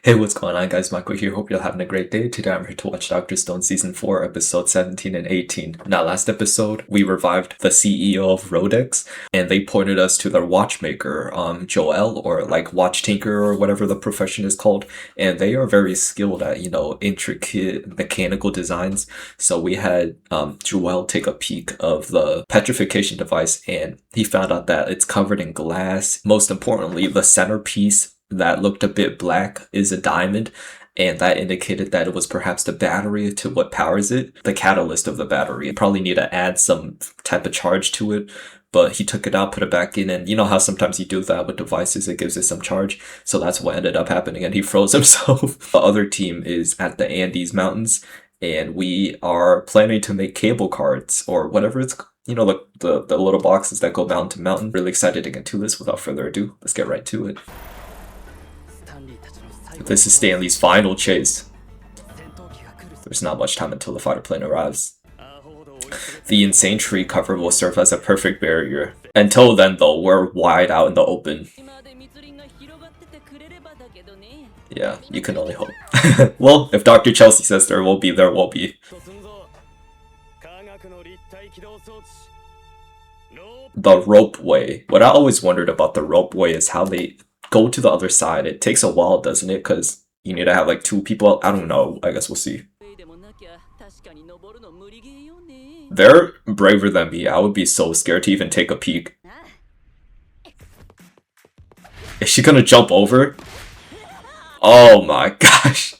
Hey, what's going on, guys? Michael here. Hope you're having a great day. Today I'm here to watch Dr. Stone Season 4, Episode 17 and 18. Now, last episode, we revived the CEO of Rodex, and they pointed us to their watchmaker, Joel, or like watch tinker, or whatever the profession is called. And they are very skilled at, intricate mechanical designs. So we had Joel take a peek of the petrification device, and he found out that it's covered in glass. Most importantly, the centerpiece that looked a bit black is a diamond, and that indicated that it was perhaps the battery to what powers it, the catalyst of the battery. You probably need to add some type of charge to it, but he took it out, put it back in, and you know how sometimes you do that with devices, it gives it some charge. So that's what ended up happening, and he froze himself. The other team is at the Andes Mountains, and we are planning to make cable cards, or whatever it's the little boxes that go mountain to mountain. Really excited to get to this. Without further ado, let's get right to it. This is Stanley's final chase. There's not much time until the fighter plane arrives. The insane tree cover will serve as a perfect barrier. Until then, though, we're wide out in the open. Yeah, you can only hope. Well, if Dr. Chelsea says there will be, there will be. The ropeway. What I always wondered about the ropeway is how they go to the other side. It takes a while, doesn't it? Because you need to have like two people. I don't know. I guess we'll see. They're braver than me. I would be so scared to even take a peek. Is she gonna jump over? Oh my gosh.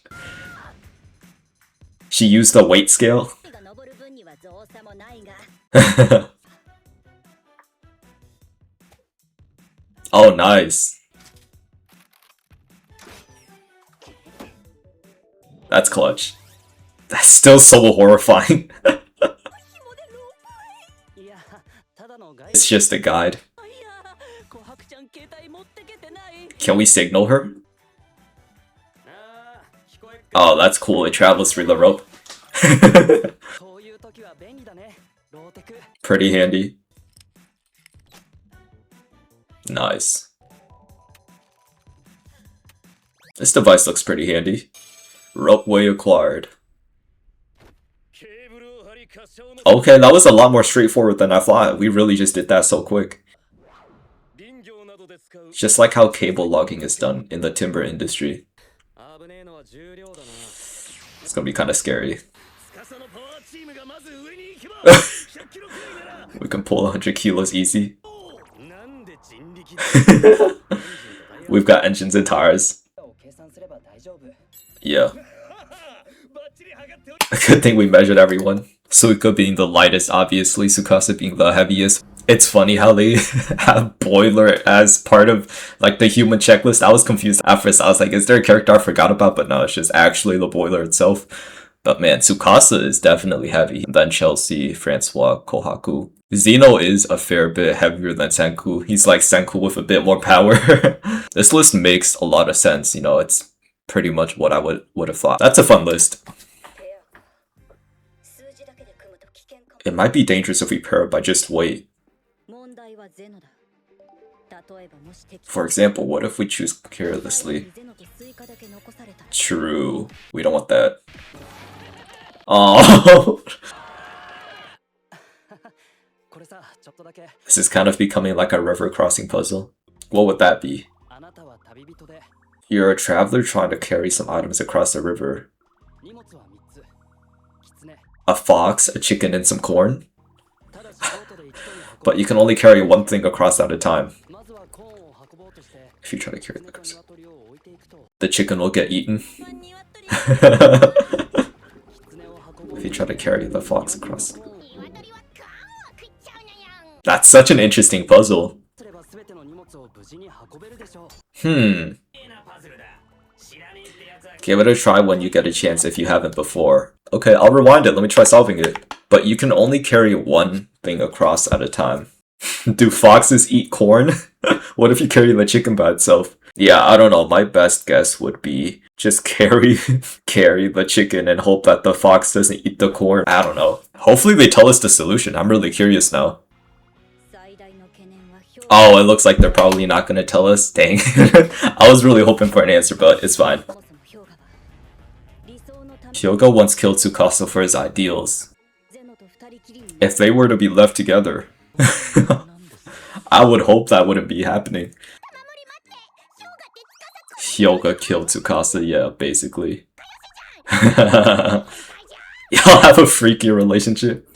She used the weight scale. Oh, nice. That's clutch. That's still so horrifying. It's just a guide. Can we signal her? Oh, that's cool. It travels through the rope. Pretty handy. Nice. This device looks pretty handy. Ropeway acquired. Okay, that was a lot more straightforward than I thought. We really just did that so quick. Just like how cable logging is done in the timber industry. It's gonna be kind of scary. We can pull 100 kilos easy. We've got engines and tires. Yeah. Good thing we measured everyone. Suika being the lightest, obviously, Tsukasa being the heaviest. It's funny how they have Boiler as part of like the human checklist. I was confused at first. I was like, is there a character I forgot about? But no, it's just actually the Boiler itself. But man, Tsukasa is definitely heavy. Then Chelsea, Francois, Kohaku. Zeno is a fair bit heavier than Senku. He's like Senku with a bit more power. This list makes a lot of sense. It's pretty much what I would have thought. That's a fun list. It might be dangerous if we pair it by just weight. For example, what if we choose carelessly? True. We don't want that. Oh. This is kind of becoming like a river crossing puzzle. What would that be? You're a traveler trying to carry some items across the river. A fox, a chicken, and some corn? But you can only carry one thing across at a time. If you try to carry it across, the chicken will get eaten. If you try to carry the fox across. That's such an interesting puzzle. Give it a try when you get a chance if you haven't before. Okay, I'll rewind it. Let me try solving it. But you can only carry one thing across at a time. Do foxes eat corn? What if you carry the chicken by itself? Yeah, I don't know. My best guess would be just carry the chicken and hope that the fox doesn't eat the corn. I don't know. Hopefully they tell us the solution. I'm really curious now. Oh, it looks like they're probably not gonna tell us. Dang. I was really hoping for an answer, but it's fine. Hyoga once killed Tsukasa for his ideals. If they were to be left together, I would hope that wouldn't be happening. Hyoga killed Tsukasa, yeah, basically. Y'all have a freaky relationship.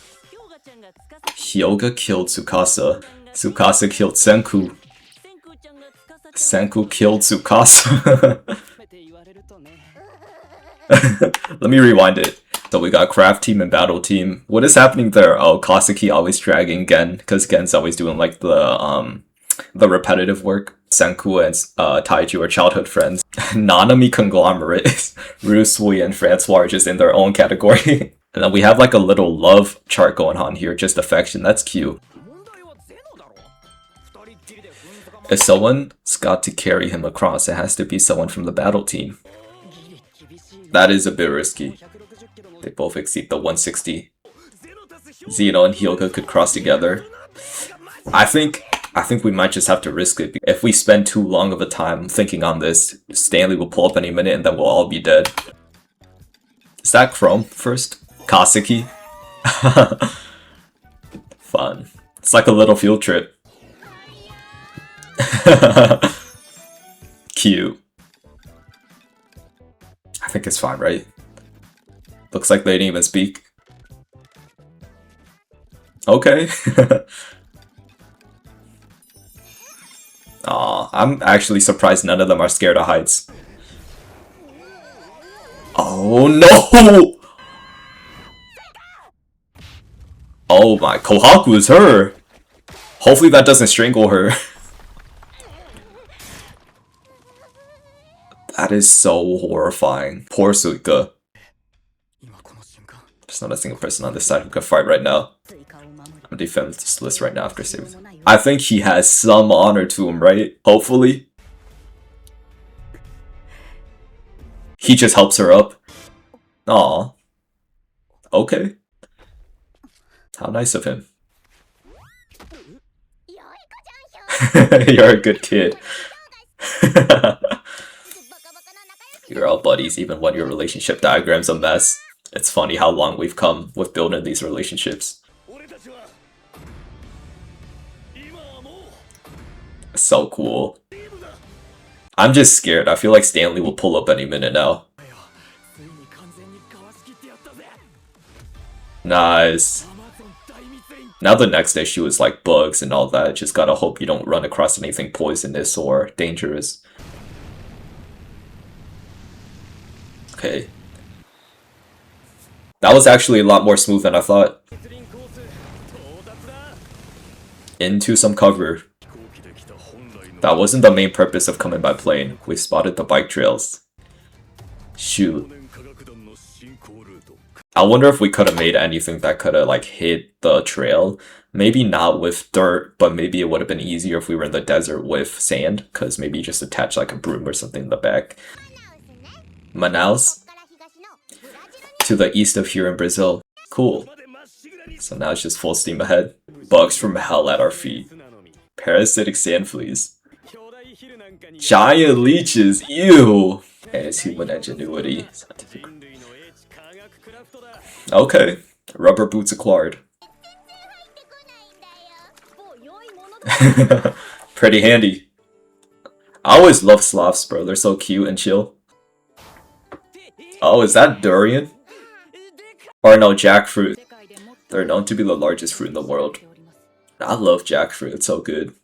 Hyoga killed Tsukasa. Tsukasa killed Senku. Senku killed Tsukasa. Let me rewind it. So we got craft team and battle team. What is happening there? Oh, Kaseki always dragging Gen, because Gen's always doing like the repetitive work. Senku and Taiju are childhood friends. Nanami conglomerate. Rusui and Francois are just in their own category. And then we have like a little love chart going on here, just affection. That's cute. If someone's got to carry him across, it has to be someone from the battle team. That is a bit risky. They both exceed the 160. Zeno and Hyoga could cross together. I think we might just have to risk it. If we spend too long of a time thinking on this, Stanley will pull up any minute and then we'll all be dead. Is that Chrome first? Kaseki? Fun. It's like a little field trip. Cute. I think it's fine, right? Looks like they didn't even speak. Okay. Aw, I'm actually surprised none of them are scared of heights. Oh no! Oh my, Kohaku is her! Hopefully that doesn't strangle her. That is so horrifying. Poor Suika. There's not a single person on this side who can fight right now. I'm defending this list right now after saving. I think he has some honor to him, right? Hopefully. He just helps her up. Aw. Okay. How nice of him. You're a good kid. You're all buddies even when your relationship diagram's a mess. It's funny how long we've come with building these relationships. So cool. I'm just scared. I feel like Stanley will pull up any minute now. Nice. Now the next issue is like bugs and all that. Just gotta hope you don't run across anything poisonous or dangerous. Okay. That was actually a lot more smooth than I thought. Into some cover. That wasn't the main purpose of coming by plane. We spotted the bike trails. Shoot. I wonder if we could have made anything that could have like hit the trail. Maybe not with dirt, but maybe it would have been easier if we were in the desert with sand, because maybe just attach like a broom or something in the back. Manaus? To the east of here in Brazil. Cool. So now it's just full steam ahead. Bugs from hell at our feet. Parasitic sand fleas. Giant leeches, ew! And it's human ingenuity. Scientific. Okay, rubber boots acquired. Pretty handy. I always love sloths, bro. They're so cute and chill. Oh, is that durian? Or no, jackfruit. They're known to be the largest fruit in the world. I love jackfruit, it's so good.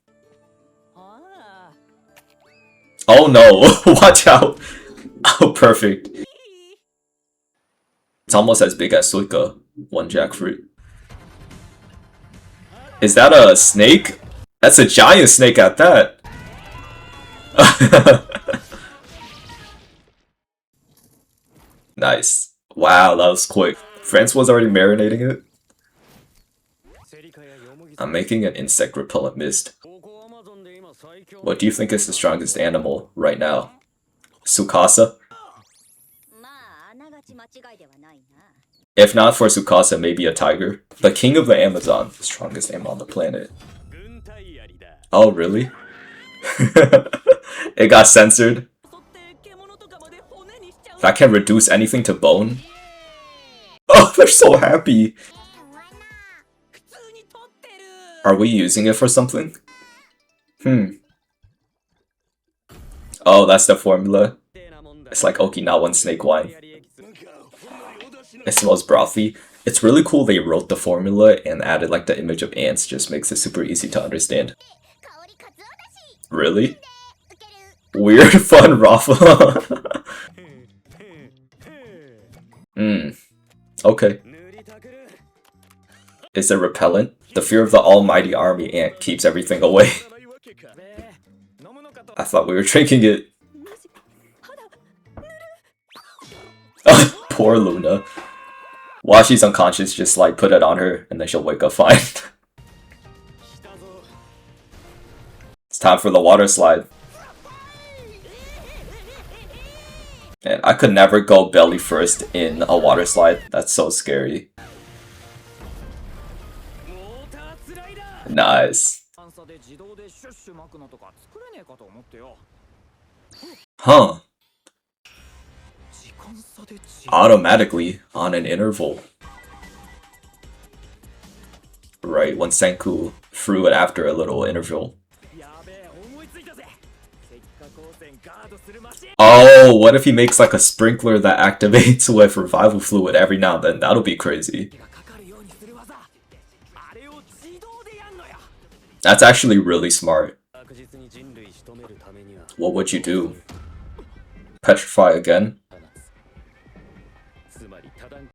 Oh no, watch out! Oh, perfect. It's almost as big as suika, one jackfruit. Is that a snake? That's a giant snake at that. Nice. Wow, that was quick. France was already marinating it. I'm making an insect repellent mist. What do you think is the strongest animal right now? Tsukasa? If not for Tsukasa, maybe a tiger. The king of the Amazon, the strongest animal on the planet. Oh, really? It got censored. That can reduce anything to bone? Oh, they're so happy. Are we using it for something? Oh, that's the formula. It's like Okinawan snake wine. It smells brothy. It's really cool they wrote the formula and added like the image of ants, just makes it super easy to understand. Really? Weird fun raffle. Okay. Is it repellent? The fear of the almighty army ant keeps everything away. I thought we were drinking it. Poor Luna. While she's unconscious, just like put it on her and then she'll wake up fine. It's time for the water slide. And I could never go belly first in a water slide. That's so scary. Nice. Huh. Automatically on an interval. Right, when Senku threw it after a little interval. Oh, what if he makes like a sprinkler that activates with revival fluid every now and then? That'll be crazy. That's actually really smart. What would you do? Petrify again?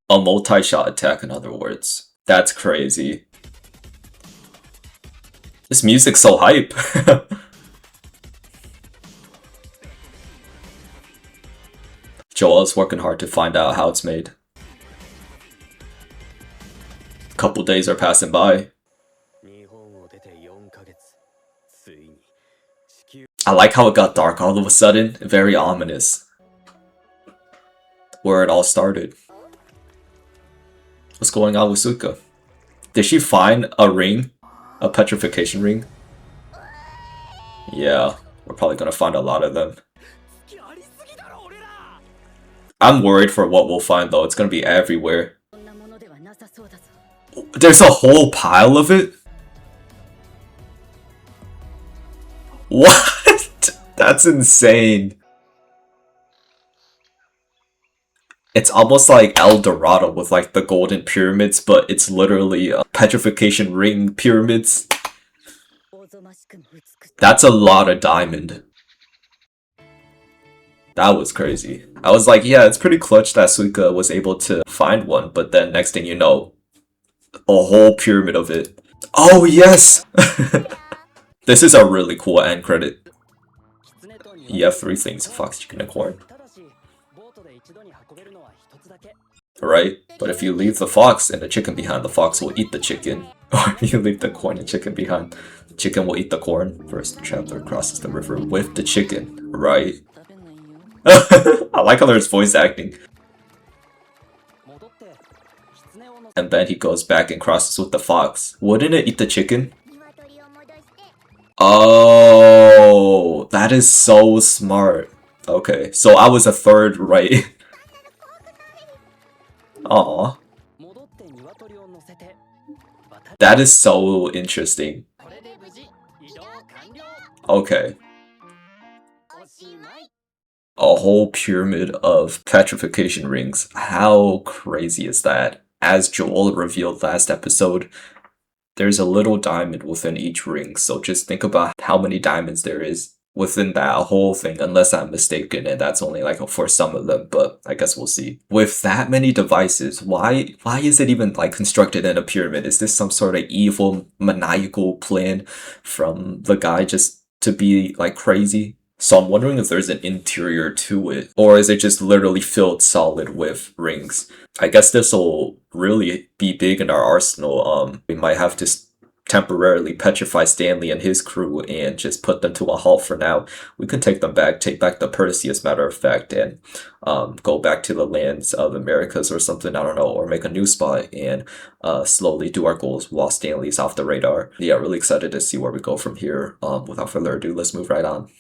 A multi-shot attack, in other words. That's crazy. This music's so hype. Joel's working hard to find out how it's made. A couple days are passing by. I like how it got dark all of a sudden. Very ominous. Where it all started. What's going on with Suka? Did she find a ring? A petrification ring? Yeah, we're probably gonna find a lot of them. I'm worried for what we'll find though. It's gonna be everywhere. There's a whole pile of it? What? That's insane. It's almost like El Dorado with like the golden pyramids, but it's literally petrification ring pyramids. That's a lot of diamond. That was crazy. I was like, yeah, it's pretty clutch that Suika was able to find one, but then next thing you know, a whole pyramid of it. Oh, yes! This is a really cool end credit. You have 3 things, fox, chicken, and corn. Right? But if you leave the fox and the chicken behind, the fox will eat the chicken. Or if you leave the corn and chicken behind, the chicken will eat the corn. First, the traveler crosses the river with the chicken. Right? I like how there's voice acting. And then he goes back and crosses with the fox. Wouldn't it eat the chicken? Oh, that is so smart. Okay, so I was a third right. Aw. That is so interesting. Okay. A whole pyramid of petrification rings. How crazy is that? As Joel revealed last episode, there's a little diamond within each ring, so just think about how many diamonds there is within that whole thing, unless I'm mistaken, and that's only like for some of them, but I guess we'll see. With that many devices, why is it even like constructed in a pyramid? Is this some sort of evil, maniacal plan from the guy just to be like crazy? So I'm wondering if there's an interior to it, or is it just literally filled solid with rings? I guess this will really be big in our arsenal. We might have to temporarily petrify Stanley and his crew and just put them to a halt for now. We could take them back, take back the Perseus, matter of fact, and go back to the lands of Americas or something, I don't know, or make a new spot and slowly do our goals while Stanley's off the radar. Yeah, really excited to see where we go from here. Without further ado, let's move right on.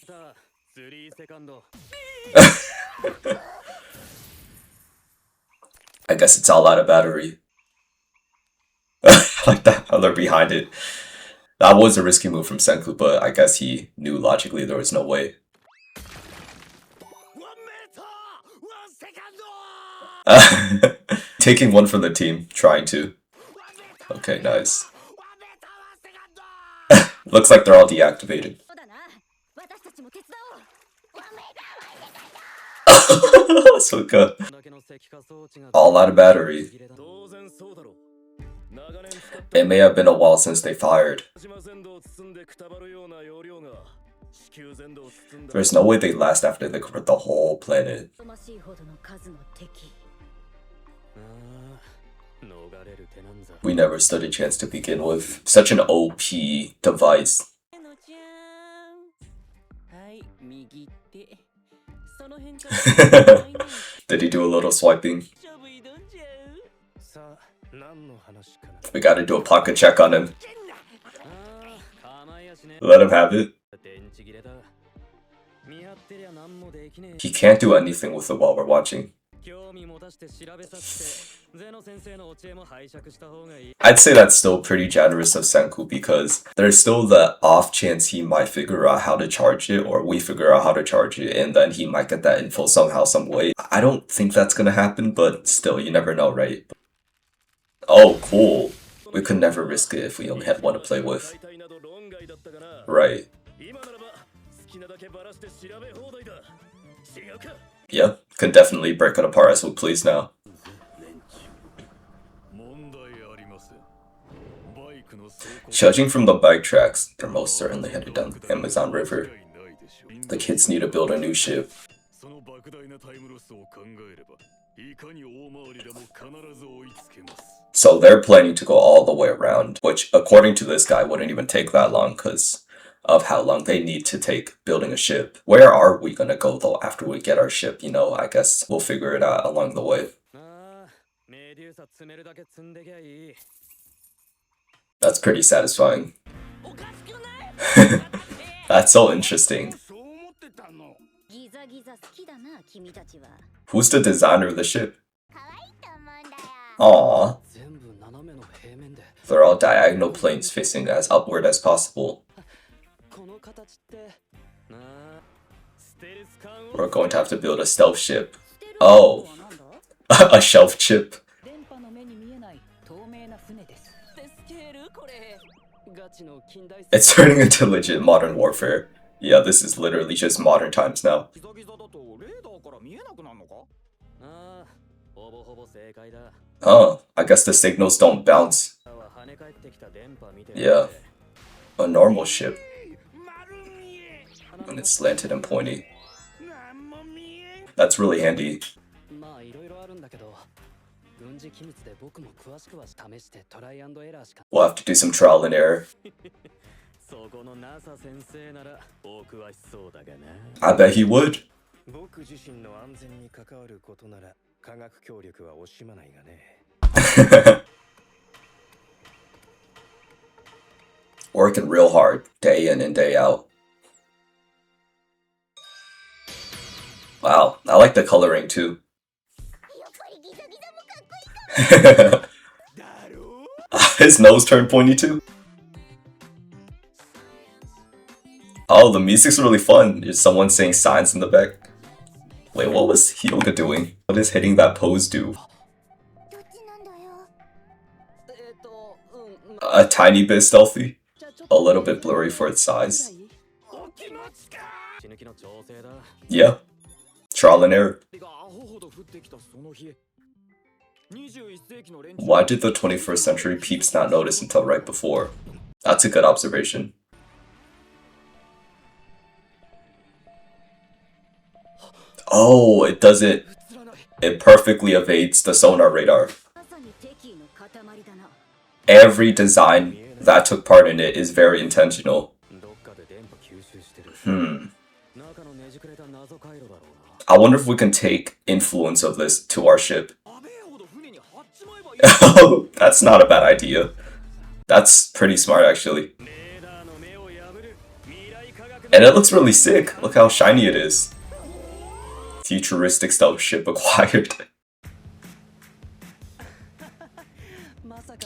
I guess it's all out of battery. Like that, they're behind it. That was a risky move from Senku, but I guess he knew logically there was no way. Taking one from the team, trying to. Okay, nice. Looks like they're all deactivated. So good. All out of battery. It may have been a while since they fired. There's no way they last after they covered the whole planet. We never stood a chance to begin with. Such an OP device. Did he do a little swiping? We gotta do a pocket check on him. Let him have it. He can't do anything with it while we're watching. I'd say that's still pretty generous of Senku because there's still the off chance he might figure out how to charge it, or we figure out how to charge it, and then he might get that info somehow, some way. I don't think that's gonna happen, but still, you never know, right? Oh, cool. We could never risk it if we only had one to play with. Right. Yeah, could definitely break it apart as we please now. Judging from the bike tracks, they're most certainly headed down the Amazon River. The kids need to build a new ship. So they're planning to go all the way around, which according to this guy wouldn't even take that long because of how long they need to take building a ship. Where are we gonna go though after we get our ship? You know, I guess we'll figure it out along the way. That's pretty satisfying. That's so interesting. Who's the designer of the ship? Aww. They're all diagonal planes facing as upward as possible. We're going to have to build a stealth ship. Oh. A shelf chip. It's turning into legit modern warfare. Yeah, this is literally just modern times now. Oh, I guess the signals don't bounce. Yeah. A normal ship. And it's slanted and pointy. That's really handy. We'll have to do some trial and error. I bet he would. Working real hard, day in and day out. Wow, I like the coloring too. His nose turned pointy too. Oh, the music's really fun. Is someone saying signs in the back? Wait, what was Hyoga doing? What does hitting that pose do? A tiny bit stealthy? A little bit blurry for its size? Yeah. Trial and error. Why did the 21st century peeps not notice until right before? That's a good observation. Oh, it does it. It perfectly evades the sonar radar. Every design that took part in it is very intentional. I wonder if we can take influence of this to our ship. Oh, that's not a bad idea. That's pretty smart actually. And it looks really sick. Look how shiny it is. Futuristic stealth ship acquired.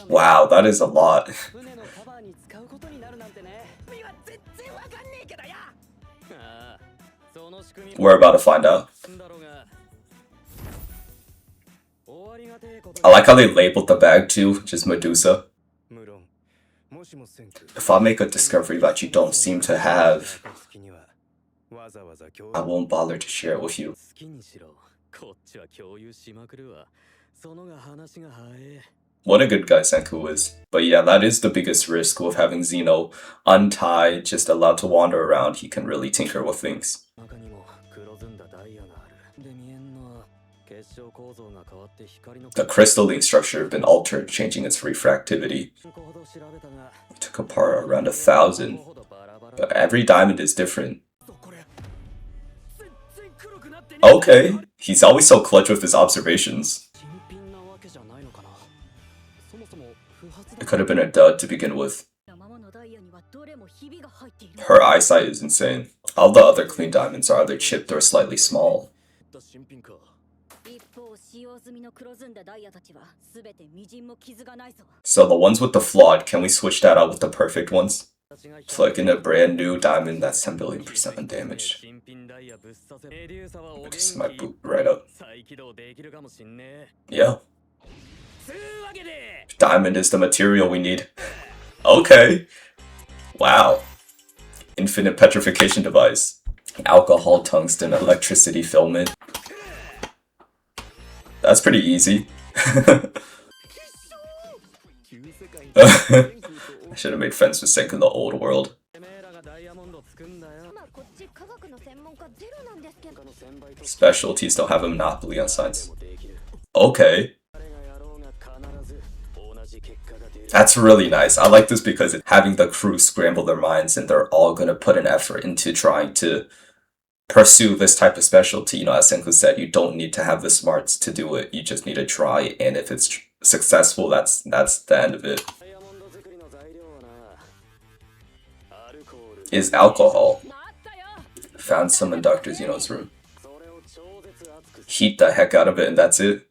Wow, that is a lot. We're about to find out. I like how they labeled the bag too, just Medusa. If I make a discovery that you don't seem to have, I won't bother to share it with you. What a good guy Senku is. But yeah, that is the biggest risk with having Zeno untied, just allowed to wander around. He can really tinker with things. The crystalline structure has been altered, changing its refractivity. It took apart around 1,000, but every diamond is different. Okay, he's always so clutch with his observations. It could have been a dud to begin with. Her eyesight is insane. All the other clean diamonds are either chipped or slightly small. So the ones with the flawed, can we switch that out with the perfect ones? Plug in a brand new diamond that's 10 billion% undamaged. This might boot right up. Yeah. Diamond is the material we need. Okay. Wow. Infinite petrification device. Alcohol, tungsten, electricity filament. That's pretty easy. I should have made friends with Senku in the old world. Specialties don't have a monopoly on science. Okay. That's really nice. I like this because it's having the crew scramble their minds and they're all going to put an effort into trying to pursue this type of specialty. You know, as Senku said, you don't need to have the smarts to do it. You just need to try, and if it's successful, that's the end of it. Is alcohol. Found some in Dr. Zeno's room. Heat the heck out of it and that's it.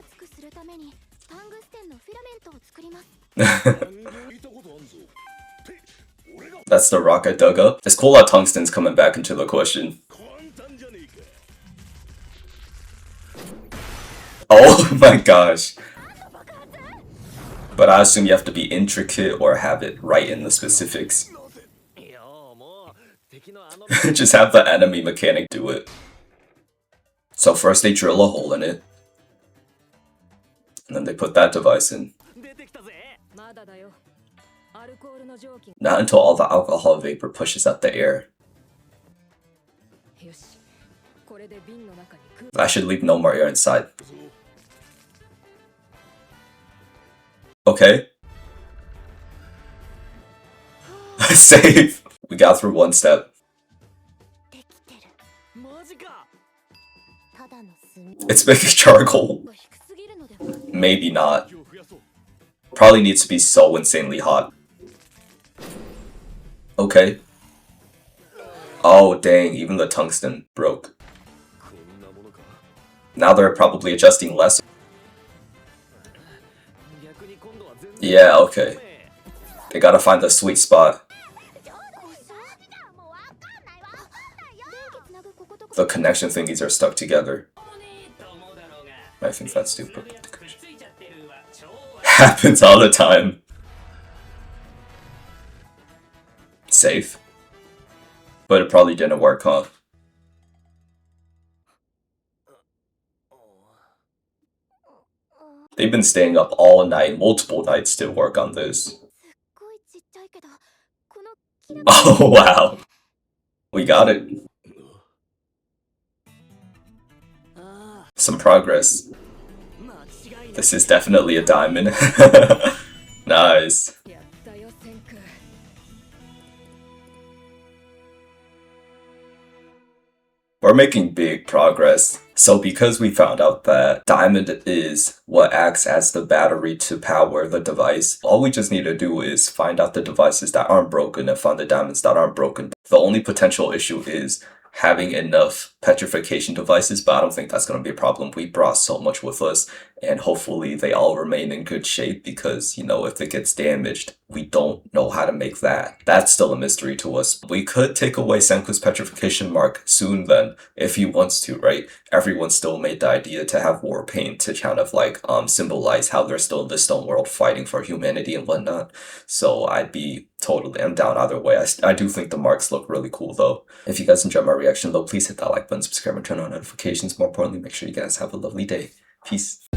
That's the rock I dug up. It's cool how tungsten's coming back into the question. Oh my gosh. But I assume you have to be intricate or have it right in the specifics. Just have the enemy mechanic do it. So first they drill a hole in it. And then they put that device in. Not until all the alcohol vapor pushes out the air. I should leave no more air inside. Okay. Save! We got through one step. It's making charcoal. Maybe not. Probably needs to be so insanely hot. Okay. Oh dang, even the tungsten broke. Now they're probably adjusting less. Yeah, okay. They gotta find the sweet spot. The connection thingies are stuck together. I think that's stupid. Happens all the time. Safe. But it probably didn't work, huh? They've been staying up all night, multiple nights to work on this. Oh wow. We got it. Some progress. This is definitely a diamond. Nice. We're making big progress. So because we found out that diamond is what acts as the battery to power the device, all we just need to do is find out the devices that aren't broken and find the diamonds that aren't broken. The only potential issue is having enough petrification devices, but I don't think that's going to be a problem. We brought so much with us, and hopefully they all remain in good shape because, you know, if it gets damaged, we don't know how to make that. That's still a mystery to us. We could take away Senku's petrification mark soon then, if he wants to, right? Everyone still made the idea to have war paint to kind of like symbolize how they're still in the stone world fighting for humanity and whatnot. So I'm down either way. I do think the marks look really cool though. If you guys enjoyed my reaction though, please hit that like button, subscribe, and turn on notifications. More importantly, make sure you guys have a lovely day. Peace.